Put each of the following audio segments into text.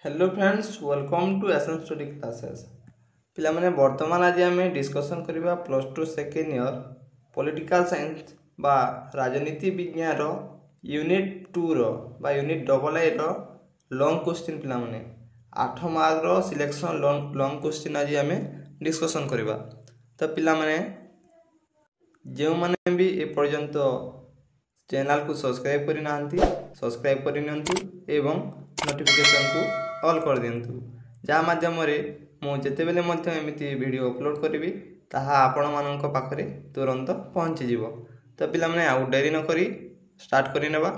Hello friends welcome to SN study classes पिलामाने वर्तमान आज आम डिस्कसन करबा plus two second year political science बा राजनीति विज्ञान यूनिट 2 बा unit double I long question पिलामाने 8 मार्क रो सिलेक्शन लॉन्ग क्वेश्चन आज आम डिस्कसन करबा। तो पिलामाने जो माने भी ए पर्यंत चैनल को सब्सक्राइब करि नांती सब्सक्राइब करि नियंतु एवं नोटिफिकेशन को ऑल कर दिंतु जहाँ माध्यम मु जिते बेले एमती वीडियो अपलोड करी ताहा आपण मानक पाखरे तुरंत पहुँची जीवो। तो पिला माने आउ डेरी न करी स्टार्ट करि नेबा।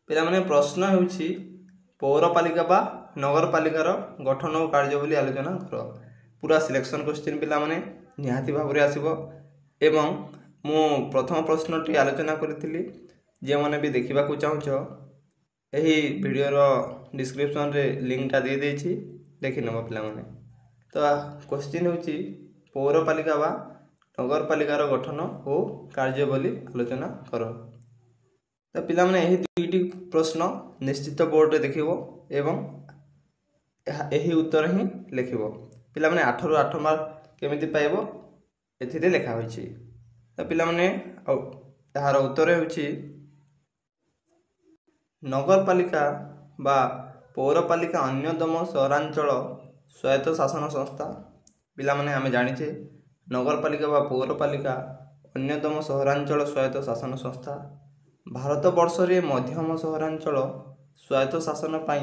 पिला माने प्रश्न होउछि पौरपालिका बा नगरपालिकार गठन और कार्य बोली आलोचना कर। पूरा सिलेक्शन क्वेश्चन पिला माने निहाती भाव रे आसीबो एवं मु प्रथम प्रश्नटी आलोचना करिथिली जे माने भी देखिबा को चाहूछ यही वीडियोर डिस्क्रिप्शन रे लिंक टा दे देछि देखि नबो पिला माने। तो क्वेश्चन होछि पौरपालिका बा नगरपालिकार गठन और कार्य बोली आलोचना कर। तो पिला माने यही दुईटी प्रश्न निश्चित बोर्ड रे देखिबो एवं यही उत्तर ही लिखिबो। पिला माने 8 रु 8 मार्क केमिति पाइबो एथिरे लिखा होछि। तो पिला माने यार उत्तर होछि नगरपालिका बा पौरपालिका अन्यतम सहरांचल स्वायत्त शासन संस्था। पिला माने आमे जानिछे नगरपालिका बा पौरपालिका अन्यतम सहरांचल स्वायत्त शासन संस्था। भारत वर्ष रे मध्यम सहरांचल स्वायत्त शासन पाई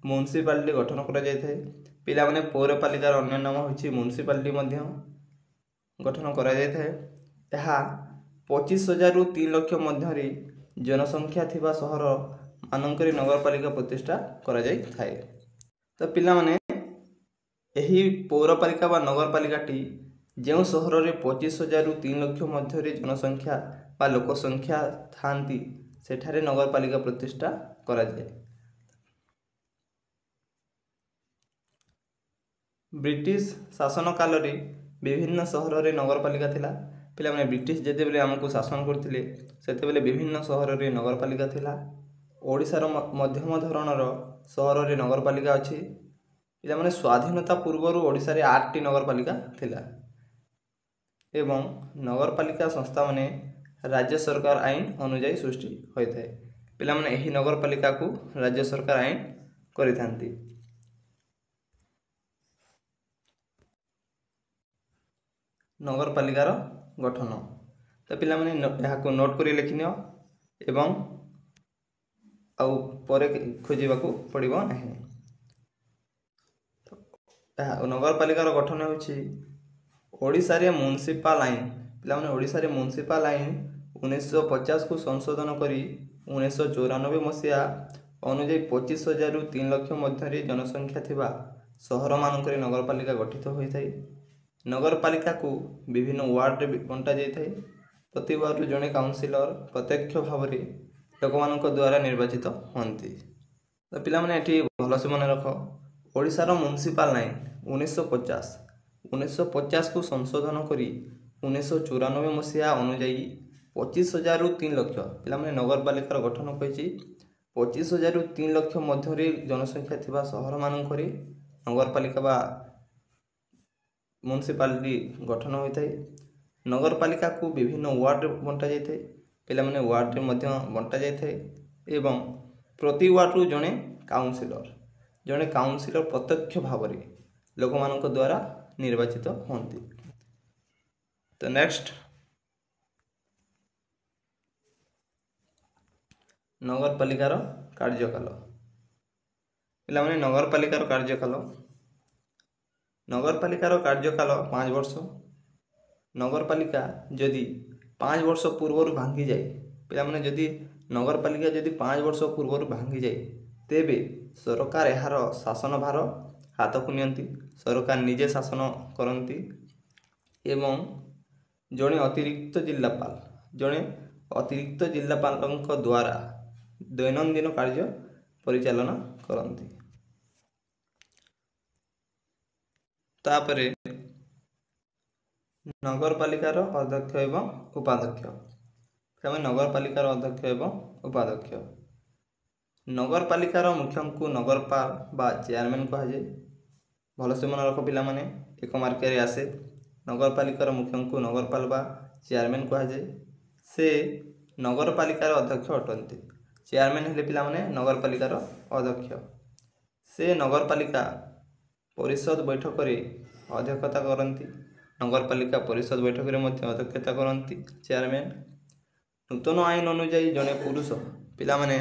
म्युनिसिपालिटी गठन करा जाय थाए। पिला माने पौरपालिकार अन्य नाम होछि म्युनिसिपालिटी मध्य गठन करा जाय थाए। यहा 25,000 रु 3 लाख मध्य रे जनसंख्या थिबा शहर मानकरी नगरपालिका प्रतिष्ठा करा जाय थाए। तो पिला माने एही पौरपालिका बा नगरपालिका टी जेउ शहर रे 25,000 रु 3 लाख मध्य रे जनसंख्या बा लोक संख्या थांती सेठारे नगरपालिका प्रतिष्ठा करा जाय। ब्रिटिश शासन काल रे विभिन्न शहर रे नगरपालिका थिला। पिला माने ब्रिटिश जेते बेले हमकु शासन करथिले सेते बेले विभिन्न शहर रे नगरपालिका थिला। ओडिशार मध्यम धरणर शहर रे नगरपालिका अछि। पिला माने स्वाधीनता पूर्व ओडिशा रे 8 टी नगरपालिका थिला एवं नगरपालिका संस्था माने राज्य सरकार आईन अनुଯାयी सृष्टि होय थाए। पिला माने एही नगरपालिका को राज्य सरकार आईन करिथांती। नगरपालिकार गठन। तो पिला माने यहा को नोट करी लिखिनियो एवं आउ परे खोजिबा को पड़िबो नाही। नगरपालिकार गठन होछि ओडिशा रे म्युनिसिपल आईन। पिला माने ओडिशा रे म्युनिसिपल आईन 1950 को संशोधन करी 1994 मसिया अनुଯାयी 25,000 रु 3 लाख मध्य रे जनसंख्या थिबा शहर मानकरे नगरपालिका गठित होई थाए। नगरपालिका को विभिन्न वार्ड रे बंटा जाय थाए। प्रति वार्ड जने काउंसिलर प्रत्यक्ष भाव रे लोक मानक द्वारा निर्वाचित होंती। तो पिला माने एठी भलसे मन रख ओडिसा रो म्युनिसिपल आईन 1950 को संशोधन करी 1994 मसिया अनुଯାयी 25,000 रु 3 लाख पिला माने नगरपालिकार गठन कहिछि 25,000 रु 3 लाख मध्य रे जनसंख्या थिबा शहर मानक रे नगरपालिका बा म्युनिसिपालिटी गठन होई थाए। नगरपालिका को विभिन्न वार्ड बंटा जाय थाए। पिला माने वार्ड रे मध्य बंटा जाय थाए एवं प्रति वार्ड रु जने काउंसिलर प्रत्यक्ष भाव रे लोक मानक द्वारा निर्वाचित होंती। तो नेक्स्ट नगरपालिकार कार्यकाल। पिला माने नगरपालिकार कार्यकाल 5 वर्ष। नगरपालिका जदि 5 वर्ष पूर्व भांगी जाए पिला माने जदि नगरपालिका जदि 5 वर्ष पूर्व भांगी जाए तेबे सरकार एहार शासन भार हाथ को नियंती। सरकार निजे शासन करंती एवं जने अतिरिक्त जिल्लापाल द्वारा दैनंदिन कार्य परिचालन करंती। तापरे नगरपालिकार अध्यक्ष एवं उपाध्यक्ष। नगरपालिकार अध्यक्ष एवं उपाध्यक्ष ନଗରପାଲିକାର ମୁଖ୍ୟଙ୍କୁ ନଗରପାଳ ବା ଚେୟାରମ୍ୟାନ୍ କୁହାଯାଏ। ଭଲସେ ମନେ ରଖ ପିଲାମାନେ, 1 ମାର୍କରେ ଆସେ। ନଗରପାଲିକାର ମୁଖ୍ୟଙ୍କୁ ନଗରପାଳ ବା ଚେୟାରମ୍ୟାନ୍ କୁହାଯାଏ। ସେ ନଗରପାଲିକାର ଅଧ୍ୟକ୍ଷ ଅଟନ୍ତି। ଚେୟାରମ୍ୟାନ୍ ହେଲେ ପିଲାମାନେ ନଗରପାଲିକାର ଅଧ୍ୟକ୍ଷ। ସେ ନଗରପାଲିକା ପରିଷଦ ବୈଠକରେ ଅଧ୍ୟକ୍ଷତା କରନ୍ତି। ନଗରପାଲିକା ପରିଷଦ ବୈଠକରେ ମଧ୍ୟ ଅଧ୍ୟକ୍ଷତା କରନ୍ତି ଚେୟାରମ୍ୟାନ୍। ନୂତନ ଆଇନ ଅନୁଯାୟୀ ଜଣେ ପୁରୁଷ, ପିଲାମାନେ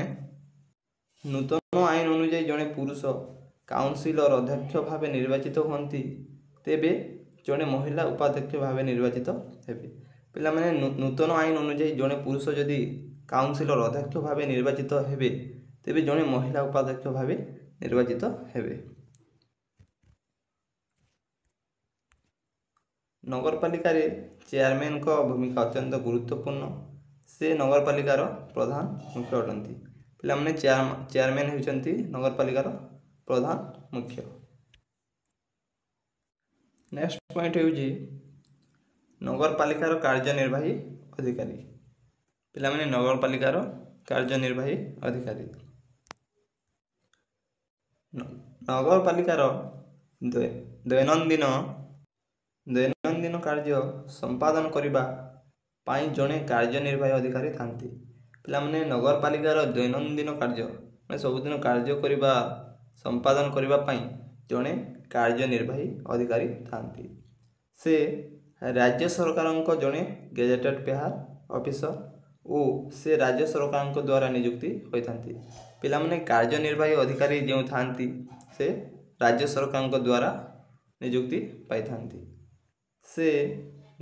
ନୂତନ ଆଇନ ଅନୁଯାୟୀ ଜଣେ ପୁରୁଷ କାଉନସିଲର ଅଧ୍ୟକ୍ଷ ଭାବେ ନିର୍ବାଚିତ ହୁଅନ୍ତି, ତେବେ ଜଣେ ମହିଳା ଉପାଧ୍ୟକ୍ଷ ଭାବେ ନିର୍ବାଚିତ ହେବେ। ପିଲାମାନେ ନୂତନ ଆଇନ ଅନୁଯାୟୀ ଜଣେ ପୁରୁଷ ଯଦି କାଉନସିଲର ଅଧ୍ୟକ୍ଷ ଭାବେ ନିର୍ବାଚିତ ହେବେ, ତେବେ ଜଣେ ମହିଳା ଉପାଧ୍ୟକ୍ଷ ଭାବେ ନିର୍ବାଚିତ ହେବେ। ନଗରପାଲିକାରେ ଚେୟାରମ୍ୟାନଙ୍କ ଭୂମିକା ଅତ୍ୟନ୍ତ ଗୁରୁତ୍ୱପୂର୍ଣ୍ଣ। ସେ ନଗରପାଲିକାର ପ୍ରଧାନ ମୁଖ୍ୟ ଅଟନ୍ତି। ପିଲାମାନେ ଚେୟାରମ୍ୟାନ୍ ହେଉଛନ୍ତି ନଗରପାଲିକାର ପ୍ରଧାନ ମୁଖ୍ୟ। ନେକ୍ସଟ ପଏଣ୍ଟ ହେଉଛି ନଗରପାଲିକାର କାର୍ଯ୍ୟନିର୍ବାହୀ ଅଧିକାରୀ। ପିଲାମାନେ ନଗରପାଲିକାର କାର୍ଯ୍ୟନିର୍ବାହୀ ଅଧିକାରୀ। ନଗରପାଲିକାର ଦୈନନ୍ଦିନ କାର୍ଯ୍ୟ ସମ୍ପାଦନ କରିବା ପାଇଁ ଜଣେ କାର୍ଯ୍ୟନିର୍ବାହୀ ଅଧିକାରୀ ଥାନ୍ତି। ପିଲାମାନେ ନଗରପାଲିକାର ଦୈନନ୍ଦିନ କାର୍ଯ୍ୟ ସବୁଦିନ କାର୍ଯ୍ୟ କରିବା ସମ୍ପାଦନ କରିବା ପାଇଁ ଜଣେ କାର୍ଯ୍ୟନିର୍ବାହୀ ଅଧିକାରୀ ଥାନ୍ତି। ସେ ରାଜ୍ୟ ସରକାରଙ୍କ ଜଣେ ଗେଜେଟେଡ୍ ପେହାର ଅଫିସର ଓ ସେ ରାଜ୍ୟ ସରକାରଙ୍କ ଦ୍ୱାରା ନିଯୁକ୍ତି ହୋଇଥାନ୍ତି। ପିଲାମାନେ କାର୍ଯ୍ୟନିର୍ବାହୀ ଅଧିକାରୀ ଯେଉଁ ଥାନ୍ତି, ସେ ରାଜ୍ୟ ସରକାରଙ୍କ ଦ୍ୱାରା ନିଯୁକ୍ତି ପାଇଥାନ୍ତି। ସେ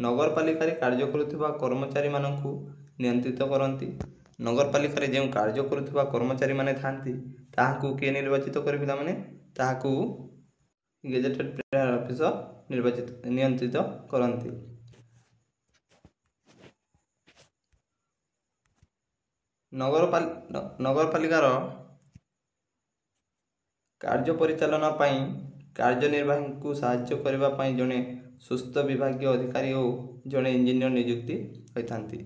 ନଗରପାଲିକାରେ କାର୍ଯ୍ୟ କରୁଥିବା କର୍ମଚାରୀମାନଙ୍କୁ ନିୟନ୍ତ୍ରିତ କରନ୍ତି। ନଗରପାଲିକାରେ ଯେଉଁ କାର୍ଯ୍ୟ କରୁଥିବା କର୍ମଚାରୀମାନେ ଥାନ୍ତି, ତାହାକୁ କିଏ ନିର୍ବାଚିତ କରେ ପିଲାମାନେ? ତାହାକୁ ଗେଜେଟେଡ୍ ପେହାର ଅଫିସର ନିୟନ୍ତ୍ରିତ କରନ୍ତି। ନଗରପାଲିକାର କାର୍ଯ୍ୟ ପରିଚାଳନା ପାଇଁ କାର୍ଯ୍ୟନିର୍ବାହୀଙ୍କୁ ସାହାଯ୍ୟ କରିବା ପାଇଁ ଜଣେ ସୁସ୍ଥ ବିଭାଗୀୟ ଅଧିକାରୀ ଓ ଜଣେ ଇଞ୍ଜିନିୟର ନିଯୁକ୍ତି ହୋଇଥାନ୍ତି।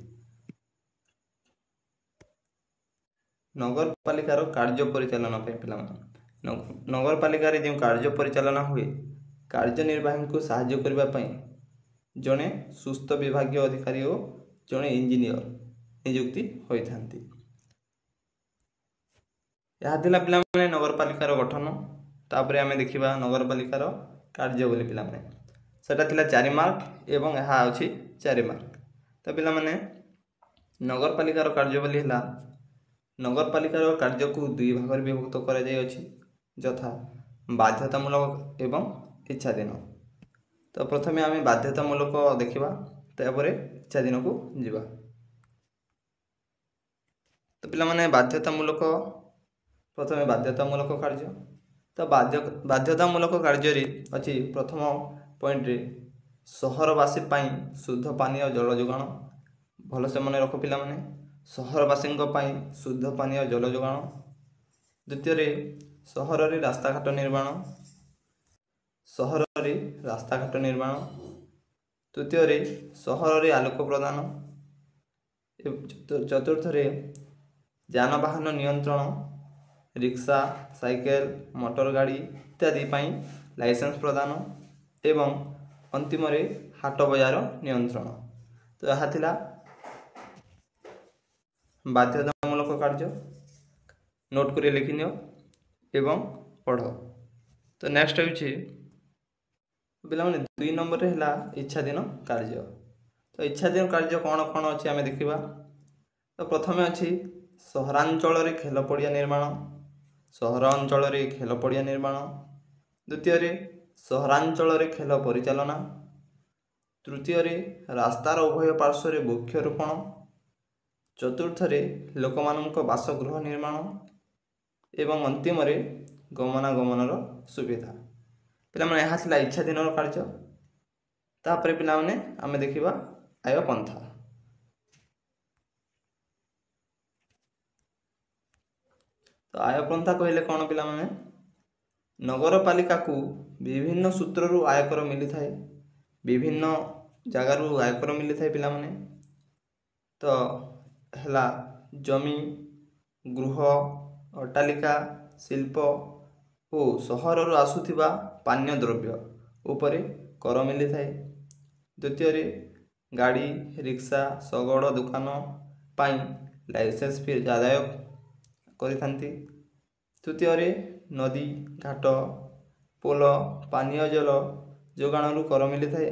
ନଗରପାଲିକାର କାର୍ଯ୍ୟ ପରିଚାଳନା ପାଇଁ ପିଲାମାନେ ନଗରପାଲିକାରେ ଯେଉଁ କାର୍ଯ୍ୟ ପରିଚାଳନା ହୁଏ, କାର୍ଯ୍ୟନିର୍ବାହୀଙ୍କୁ ସାହାଯ୍ୟ କରିବା ପାଇଁ ଜଣେ ସୁସ୍ଥ ବିଭାଗୀୟ ଅଧିକାରୀ ଓ ଜଣେ ଇଞ୍ଜିନିୟର ନିଯୁକ୍ତି ହୋଇଥାନ୍ତି। ଏହା ଥିଲା ପିଲାମାନେ ନଗରପାଲିକାର ଗଠନ। ତାପରେ ଆମେ ଦେଖିବା ନଗରପାଲିକାର କାର୍ଯ୍ୟ ବୋଲି ପିଲାମାନେ, ସେଟା ଥିଲା 4 ମାର୍କ ଏବଂ ଏହା ଅଛି 4 ମାର୍କ। ତ ପିଲାମାନେ ନଗରପାଲିକାର କାର୍ଯ୍ୟ ବୋଲି ହେଲା, ନଗରପାଲିକାର କାର୍ଯ୍ୟକୁ 2 ଭାଗରେ ବିଭକ୍ତ କରାଯାଇଅଛି, ଯଥା ବାଧ୍ୟତାମୂଳକ ଏବଂ ଇଚ୍ଛାଧୀନ। ତ ପ୍ରଥମେ ଆମେ ବାଧ୍ୟତାମୂଳକ ଦେଖିବା, ତାପରେ ଇଚ୍ଛାଧୀନକୁ ଯିବା। ତ ପିଲାମାନେ ପ୍ରଥମେ ବାଧ୍ୟତାମୂଳକ କାର୍ଯ୍ୟ। ତ ବାଧ୍ୟତାମୂଳକ କାର୍ଯ୍ୟରେ ଅଛି ପ୍ରଥମ ପଏଣ୍ଟରେ ସହରବାସୀ ପାଇଁ ଶୁଦ୍ଧ ପାନୀୟ ଜଳ ଯୋଗାଣ। ଭଲସେ ମନେ ରଖ ପିଲାମାନେ, ସହରବାସୀଙ୍କ ପାଇଁ ଶୁଦ୍ଧ ପାନୀୟ ଜଳ ଯୋଗାଣ। ଦ୍ୱିତୀୟରେ ସହରରେ ରାସ୍ତାଘାଟ ନିର୍ମାଣ। ତୃତୀୟରେ ସହରରେ ଆଲୋକ ପ୍ରଦାନ। ଚତୁର୍ଥରେ ଯାନବାହନ ନିୟନ୍ତ୍ରଣ, ରିକ୍ସା, ସାଇକେଲ, ମୋଟର ଗାଡ଼ି ଇତ୍ୟାଦି ପାଇଁ ଲାଇସେନ୍ସ ପ୍ରଦାନ ଏବଂ ଅନ୍ତିମରେ ହାଟ ବଜାର ନିୟନ୍ତ୍ରଣ। ତ ଏହା ଥିଲା ବାଧ୍ୟତାମୂଳକ କାର୍ଯ୍ୟ। ନୋଟ୍ କରି ଲେଖିନିଅ ଏବଂ ପଢ଼। ତ ନେକ୍ସଟ ହେଉଛି ପିଲାମାନେ 2 ନମ୍ବରରେ ହେଲା ଇଚ୍ଛାଧୀନ କାର୍ଯ୍ୟ। ତ ଇଚ୍ଛାଧୀନ କାର୍ଯ୍ୟ କ'ଣ କ'ଣ ଅଛି ଆମେ ଦେଖିବା। ତ ପ୍ରଥମେ ଅଛି ସହରାଞ୍ଚଳରେ ଖେଳ ପଡ଼ିଆ ନିର୍ମାଣ। ଦ୍ୱିତୀୟରେ ସହରାଞ୍ଚଳରେ ଖେଳ ପରିଚାଳନା। ତୃତୀୟରେ ରାସ୍ତାର ଉଭୟ ପାର୍ଶ୍ୱରେ ବୃକ୍ଷରୋପଣ। ଚତୁର୍ଥରେ ଲୋକମାନଙ୍କ ବାସଗୃହ ନିର୍ମାଣ ଏବଂ ଅନ୍ତିମରେ ଗମନାଗମନର ସୁବିଧା। ପିଲାମାନେ ଏହା ଥିଲା ଇଚ୍ଛାଧୀନର କାର୍ଯ୍ୟ। ତାପରେ ପିଲାମାନେ ଆମେ ଦେଖିବା ଆୟ ପନ୍ଥା। ତ ଆୟ ପନ୍ଥା କହିଲେ କ'ଣ ପିଲାମାନେ? ନଗରପାଲିକାକୁ ବିଭିନ୍ନ ସୂତ୍ରରୁ ଆୟକର ମିଳିଥାଏ, ବିଭିନ୍ନ ଜାଗାରୁ ଆୟକର ମିଳିଥାଏ ପିଲାମାନେ। ତ ହେଲା ଜମି, ଗୃହ, ଅଟ୍ଟାଳିକା, ଶିଳ୍ପ ଓ ସହରରୁ ଆସୁଥିବା ପାନୀୟ ଦ୍ରବ୍ୟ ଉପରେ କର ମିଳିଥାଏ। ଦ୍ୱିତୀୟରେ, ଗାଡ଼ି, ରିକ୍ସା, ଶଗଡ଼ ଦୋକାନ ପାଇଁ ଲାଇସେନ୍ସ ଫି ଆଦାୟ କରିଥାନ୍ତି। ତୃତୀୟରେ, ନଦୀ, ଘାଟ, ପୋଲ, ପାନୀୟ ଜଳ ଯୋଗାଣରୁ କର ମିଳିଥାଏ।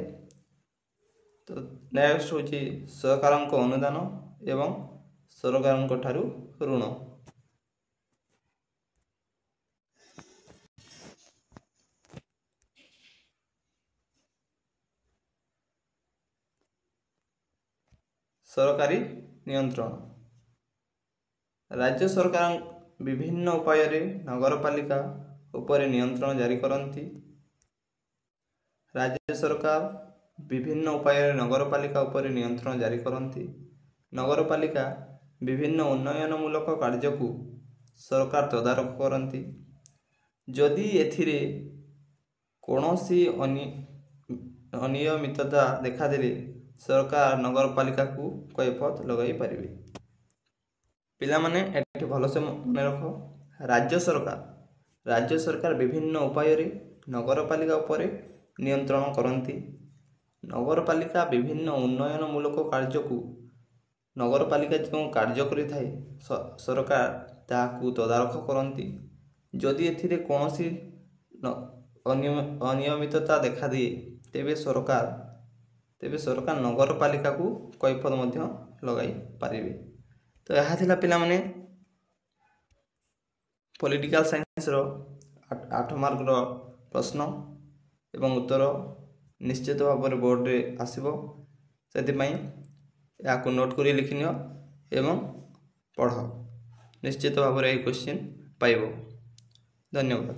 ତ ନେକ୍ସଟ ହେଉଛି ସରକାରଙ୍କ ଅନୁଦାନ ଏବଂ ସରକାରଙ୍କ ଠାରୁ ଋଣ। ସରକାରୀ ନିୟନ୍ତ୍ରଣ। ରାଜ୍ୟ ସରକାର ବିଭିନ୍ନ ଉପାୟରେ ନଗରପାଳିକା ଉପରେ ନିୟନ୍ତ୍ରଣ ଜାରି କରନ୍ତି। ରାଜ୍ୟ ସରକାର ବିଭିନ୍ନ ଉପାୟରେ ନଗରପାଳିକା ଉପରେ ନିୟନ୍ତ୍ରଣ ଜାରି କରନ୍ତି। ନଗରପାଳିକା ବିଭିନ୍ନ ଉନ୍ନୟନମୂଳକ କାର୍ଯ୍ୟକୁ ସରକାର ତଦାରଖ କରନ୍ତି। ଯଦି ଏଥିରେ କୌଣସି ଅନିୟମିତତା ଦେଖାଦେଲେ ସରକାର ନଗରପାଳିକାକୁ କୈଫତ ଲଗାଇ ପାରିବେ। ପିଲାମାନେ ଏଠି ଭଲସେ ମନେ ରଖ। ରାଜ୍ୟ ସରକାର ବିଭିନ୍ନ ଉପାୟରେ ନଗରପାଳିକା ଉପରେ ନିୟନ୍ତ୍ରଣ କରନ୍ତି। ନଗରପାଳିକା ବିଭିନ୍ନ ଉନ୍ନୟନମୂଳକ କାର୍ଯ୍ୟକୁ ନଗରପାଳିକା ଯେଉଁ କାର୍ଯ୍ୟ କରିଥାଏ ସରକାର ତାହାକୁ ତଦାରଖ କରନ୍ତି। ଯଦି ଏଥିରେ କୌଣସି ଅନିୟମିତତା ଦେଖାଦିଏ ତେବେ ସରକାର ନଗରପାଳିକାକୁ କୈଫତ ମଧ୍ୟ ଲଗାଇ ପାରିବେ। ତ ଏହା ଥିଲା ପିଲାମାନେ ପଲିଟିକାଲ ସାଇନ୍ସର 8 ମାର୍କର ପ୍ରଶ୍ନ ଏବଂ ଉତ୍ତର ନିଶ୍ଚିତ ଭାବରେ ବୋର୍ଡ଼ରେ ଆସିବ। ସେଥିପାଇଁ ଏହାକୁ ନୋଟ୍ କରି ଲେଖିନିଅ ଏବଂ ପଢ଼। ନିଶ୍ଚିତ ଭାବରେ ଏହି କ୍ୱେଶ୍ଚିନ୍ ପାଇବ। ଧନ୍ୟବାଦ।